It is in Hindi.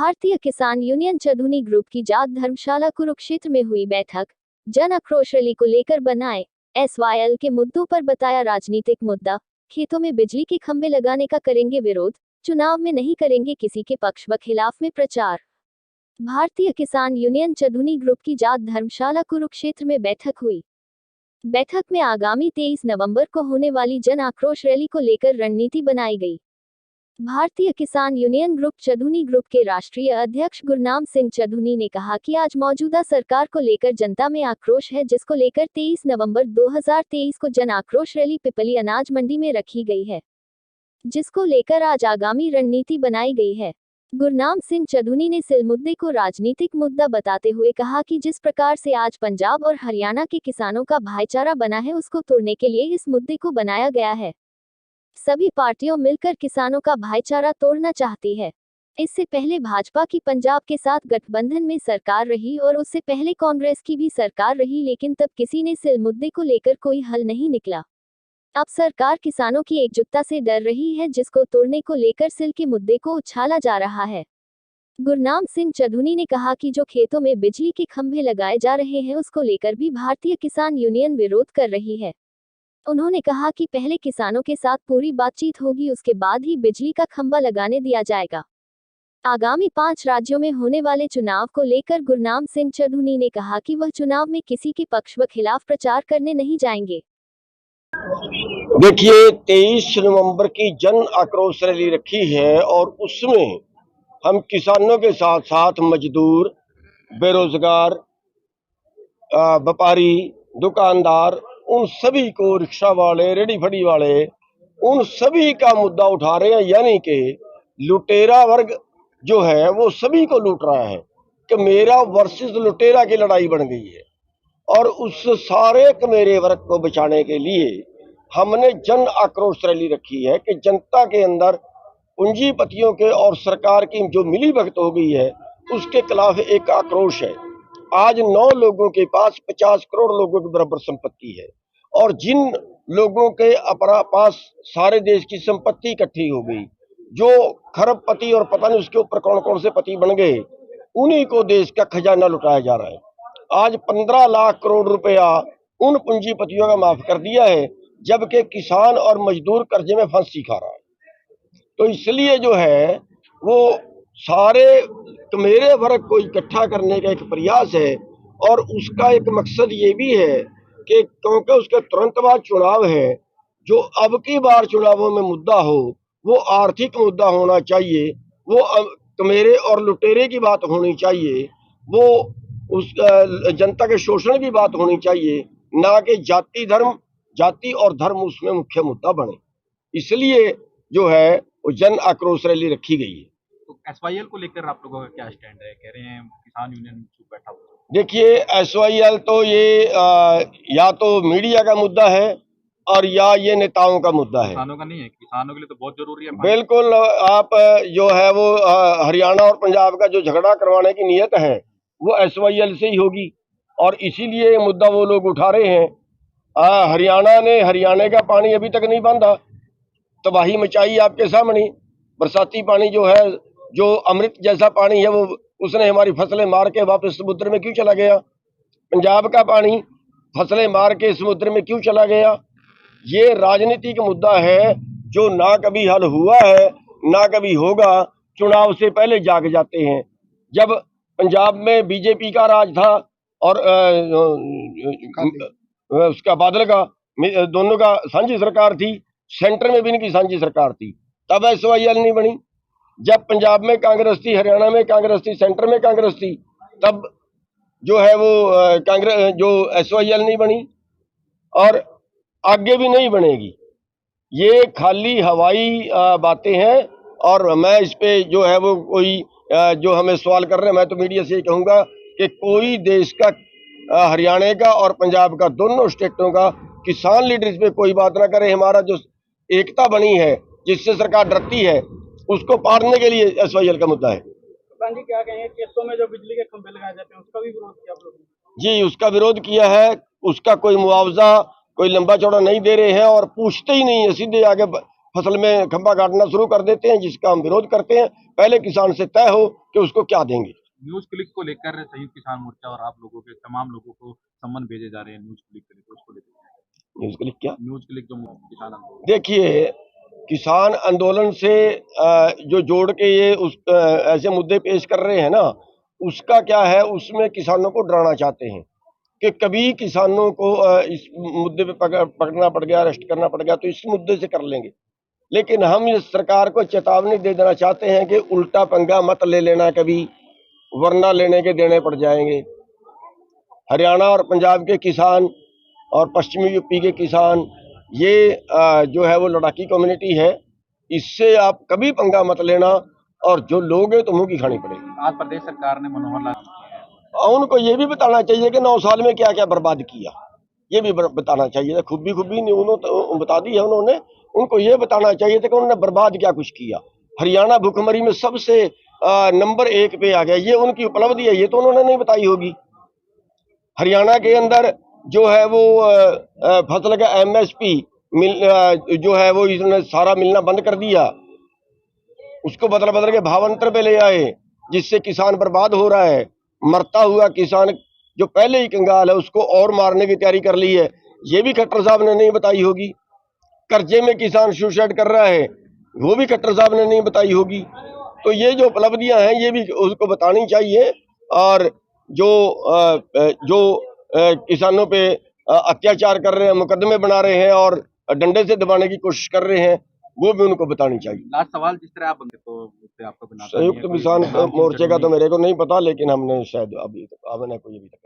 भारतीय किसान यूनियन चधुनी ग्रुप की जाट धर्मशाला कुरुक्षेत्र में हुई बैठक। जन आक्रोश रैली को लेकर बनाए SYL के मुद्दों पर बताया राजनीतिक मुद्दा। खेतों में बिजली के खंभे लगाने का करेंगे विरोध, चुनाव में नहीं करेंगे किसी के पक्ष व खिलाफ में प्रचार। भारतीय किसान यूनियन चधुनी ग्रुप की जाट धर्मशाला कुरुक्षेत्र में बैठक हुई। बैठक में आगामी 23 नवंबर को होने वाली जन आक्रोश रैली को लेकर रणनीति बनाई गई। भारतीय किसान यूनियन ग्रुप चधुनी ग्रुप के राष्ट्रीय अध्यक्ष गुरनाम सिंह चधुनी ने कहा कि आज मौजूदा सरकार को लेकर जनता में आक्रोश है, जिसको लेकर 23 नवंबर 2023 को जन आक्रोश रैली पिपली अनाज मंडी में रखी गई है, जिसको लेकर आज आगामी रणनीति बनाई गई है। गुरनाम सिंह चधुनी ने सिल मुद्दे को राजनीतिक मुद्दा बताते हुए कहा कि जिस प्रकार से आज पंजाब और हरियाणा के किसानों का भाईचारा बना है, उसको तोड़ने के लिए इस मुद्दे को बनाया गया है। सभी पार्टियों मिलकर किसानों का भाईचारा तोड़ना चाहती है। इससे पहले भाजपा की पंजाब के साथ गठबंधन में सरकार रही और उससे पहले कांग्रेस की भी सरकार रही, लेकिन तब किसी ने सिल मुद्दे को लेकर कोई हल नहीं निकला। अब सरकार किसानों की एकजुटता से डर रही है, जिसको तोड़ने को लेकर सिल के मुद्दे को उछाला जा रहा है। गुरनाम सिंह चधुनी ने कहा कि जो खेतों में बिजली के खंभे लगाए जा रहे हैं, उसको लेकर भी भारतीय किसान यूनियन विरोध कर रही है। उन्होंने कहा कि पहले किसानों के साथ पूरी बातचीत होगी, उसके बाद ही बिजली का खंभा लगाने दिया जाएगा। आगामी 5 राज्यों में होने वाले चुनाव को लेकर गुरनाम सिंह चधुनी ने कहा कि वह चुनाव में किसी के पक्ष व खिलाफ प्रचार करने नहीं जाएंगे। देखिए, 23 नवंबर की जन आक्रोश रैली रखी है और उसमें हम किसानों के साथ साथ मजदूर, बेरोजगार, व्यापारी, दुकानदार, उन सभी को, रिक्शा वाले, रेडी फड़ी वाले, उन सभी का मुद्दा उठा रहे हैं। यानी कि लुटेरा वर्ग जो है वो सभी को लूट रहा है कि मेरा वर्सेस लुटेरा की लड़ाई बन गई है। और उस सारे कमेरे वर्ग को बचाने के लिए हमने जन आक्रोश रैली रखी है कि जनता के अंदर पूंजीपतियों के और सरकार की जो मिली भगत हो गई है, उसके खिलाफ एक आक्रोश है। आज 9 लोगों के पास 50 करोड़ लोगों के बराबर संपत्ति है और जिन लोगों के अपना पास सारे देश की संपत्ति इकट्ठी हो गई, जो खरबपति और पता नहीं उसके ऊपर कौन कौन से पति बन गए, उन्हीं को देश का खजाना लुटाया जा रहा है। आज 15 लाख करोड़ रुपया उन पूंजीपतियों का माफ कर दिया है, जबकि किसान और मजदूर कर्जे में फांसी खा रहा है। तो इसलिए जो है वो सारे मेरे वर्ग को इकट्ठा करने का एक प्रयास है और उसका एक मकसद ये भी है कि क्योंकि उसके तुरंत बाद चुनाव है, जो अब की बार चुनावों में मुद्दा हो वो आर्थिक मुद्दा होना चाहिए, वो मेरे और लुटेरे की बात होनी चाहिए, वो उस जनता के शोषण की बात होनी चाहिए, ना कि जाति और धर्म उसमें मुख्य मुद्दा बने। इसलिए जो है वो जन आक्रोश रैली रखी गई है। तो SYL को लेकर आप लोगों का क्या स्टैंड है? कह रहे हैं किसान यूनियन चुप बैठा हुआ। देखिए, SYL तो ये या तो मीडिया का मुद्दा है और या ये नेताओं का मुद्दा है। किसानों का नहीं है। किसानों के लिए तो बहुत जरूरी है। बिल्कुल, आप जो है वो हरियाणा और पंजाब का जो झगड़ा करवाने की नीयत है वो SYL से ही होगी और इसीलिए ये मुद्दा वो लोग उठा रहे हैं। हरियाणा ने हरियाणा का पानी अभी तक नहीं बांधा, तबाही मचाई आपके सामने। बरसाती पानी जो है, जो अमृत जैसा पानी है, वो उसने हमारी फसलें मार के वापस समुद्र में क्यों चला गया? पंजाब का पानी फसलें मार के समुद्र में क्यों चला गया? ये राजनीतिक मुद्दा है जो ना कभी हल हुआ है ना कभी होगा। चुनाव से पहले जाग जाते हैं। जब पंजाब में बीजेपी का राज था और उसका बादल का, दोनों का साझी सरकार थी, सेंटर में भी इनकी साझी सरकार थी, तब SYL नहीं बनी। जब पंजाब में कांग्रेस थी, हरियाणा में कांग्रेस थी, सेंटर में कांग्रेस थी, तब जो है वो कांग्रेस जो SYL नहीं बनी और आगे भी नहीं बनेगी। ये खाली हवाई बातें हैं और मैं इस पे जो है वो कोई जो हमें सवाल कर रहे हैं, मैं तो मीडिया से ये कहूँगा कि कोई देश का, हरियाणा का और पंजाब का, दोनों स्टेटों का किसान लीडर इस पे कोई बात ना करे। हमारा जो एकता बनी है जिससे सरकार डरती है, उसको पाड़ने के लिए SYL का मुद्दा है। जी, क्या कहेंगे खेतों में जो बिजली के खंभे लगाए जाते हैं उसका भी विरोध किया आप लोगों ने? जी, उसका विरोध किया है। उसका कोई मुआवजा, कोई लंबा चौड़ा नहीं दे रहे हैं और पूछते ही नहीं है, सीधे आगे फसल में खंभा काटना शुरू कर देते हैं, जिसका हम विरोध करते हैं। पहले किसान से तय हो कि उसको क्या देंगे। न्यूज क्लिक को लेकर संयुक्त किसान मोर्चा और आप लोगों के तमाम लोगों को सम्मन भेजे जा रहे हैं न्यूज क्लिक के लिए, तो उसको लेकर न्यूज़ क्लिक क्या? न्यूज क्लिक जो किसान आंदोलन देखिए, किसान आंदोलन से जो जोड़ के ये ऐसे मुद्दे पेश कर रहे हैं ना, उसका क्या है, उसमें किसानों को डराना चाहते हैं कि कभी किसानों को इस मुद्दे पे पकड़ना पड़ गया, अरेस्ट करना पड़ गया, तो इस मुद्दे से कर लेंगे। लेकिन हम इस सरकार को चेतावनी दे देना चाहते हैं कि उल्टा पंगा मत ले लेना कभी, वरना लेने के देने पड़ जाएंगे। हरियाणा और पंजाब के किसान और पश्चिमी यूपी के किसान, ये जो है वो लड़ाकी कम्युनिटी है, इससे आप कभी पंगा मत लेना, और जो लोगे तो मुंह की खानी पड़ेगी। आज प्रदेश सरकार ने मनोहर लाल और उनको ये भी बताना चाहिए कि 9 साल में क्या क्या बर्बाद किया, ये भी बताना चाहिए। खूबी नहीं, उन्होंने तो बता दी है उन्होंने, उनको ये बताना चाहिए था कि उन्होंने बर्बाद क्या कुछ किया। हरियाणा भुखमरी में सबसे नंबर 1 पे आ गया, ये उनकी उपलब्धि है, ये तो उन्होंने नहीं बताई होगी। हरियाणा के अंदर जो है वो फसल का MSP जो है वो इसने सारा मिलना बंद कर दिया, उसको बदल के भावांतर पे ले आए, जिससे किसान बर्बाद हो रहा है। मरता हुआ किसान जो पहले ही कंगाल है, उसको और मारने की तैयारी कर ली है, ये भी खट्टर साहब ने नहीं बताई होगी। कर्जे में किसान सुसाइड कर रहा है, वो भी खट्टर साहब ने नहीं बताई होगी। तो ये जो उपलब्धियां हैं, ये भी उसको बतानी चाहिए। और जो किसानों पे अत्याचार कर रहे हैं, मुकदमे बना रहे हैं और डंडे से दबाने की कोशिश कर रहे हैं, वो भी उनको बतानी चाहिए। लास्ट सवाल, जिस तरह आप बंदे तो उससे आपको बनाता नहीं है, संयुक्त कोई किसान नाम मोर्चे का तो नहीं। मेरे को नहीं पता, लेकिन हमने शायद हमने कोई अभी तक